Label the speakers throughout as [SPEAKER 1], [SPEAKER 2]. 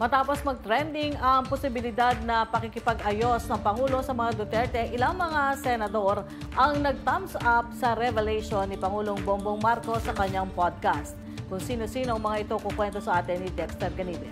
[SPEAKER 1] Matapos mag-trending ang posibilidad na pakikipag-ayos ng Pangulo sa mga Duterte, ilang mga senador ang nag-thumbs up sa revelation ni Pangulong Bongbong Marcos sa kanyang podcast. Kung sino-sino ang mga ito, kukwento sa atin ni Dexter Ganibe.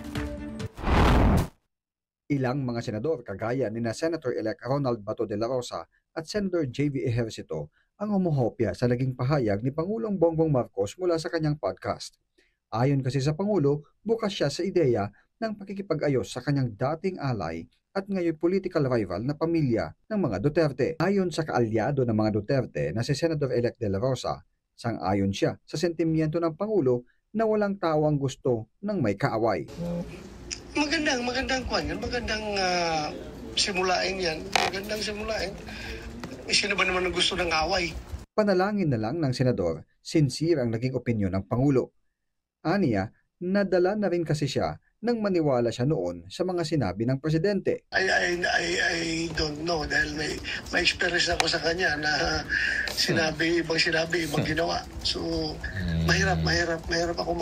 [SPEAKER 2] Ilang mga senador kagaya ni Senator-elect Ronald Bato de la Rosa at Senator J.V. Ejercito ang umuhopya sa naging pahayag ni Pangulong Bongbong Marcos mula sa kanyang podcast. Ayon kasi sa Pangulo, bukas siya sa ideya ng pakikipag-ayos sa kanyang dating alay at ngayon political rival na pamilya ng mga Duterte. Ayon sa kaalyado ng mga Duterte na si Senator-elect de la Rosa, sang-ayon siya sa sentimiento ng Pangulo na walang tao ang gusto ng may kaaway.
[SPEAKER 3] Magandang kwan yan, magandang simulain yan, magandang simulain. Sino ba naman ang gusto ng away?
[SPEAKER 2] Panalangin na lang ng senador, sincere ang naging opinyon ng Pangulo. Aniya, nadala na rin kasi siya nang maniwala siya noon sa mga sinabi ng presidente.
[SPEAKER 3] I don't know dahil may experience ako sa kanya na ibang ginawa. So, mahirap ako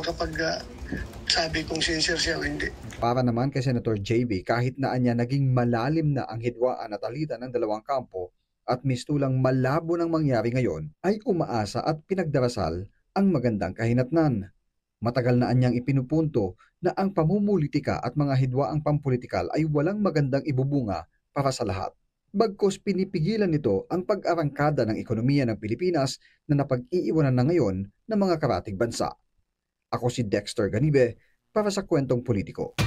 [SPEAKER 3] sabi kung sincere siya o hindi.
[SPEAKER 2] Para naman kay Senator JB, kahit na anya naging malalim na ang hidwaan at alitan ng dalawang kampo at mistulang malabo ng mangyari ngayon, ay umaasa at pinagdarasal ang magandang kahinatnan. Matagal na anyang ipinupunto na ang pamumulitika at mga hidwaang pampulitikal ay walang magandang ibubunga para sa lahat. Bagkus pinipigilan nito ang pag-arangkada ng ekonomiya ng Pilipinas na napag-iiwanan na ngayon ng mga karatig bansa. Ako si Dexter Ganibe para sa Kwentong Politiko.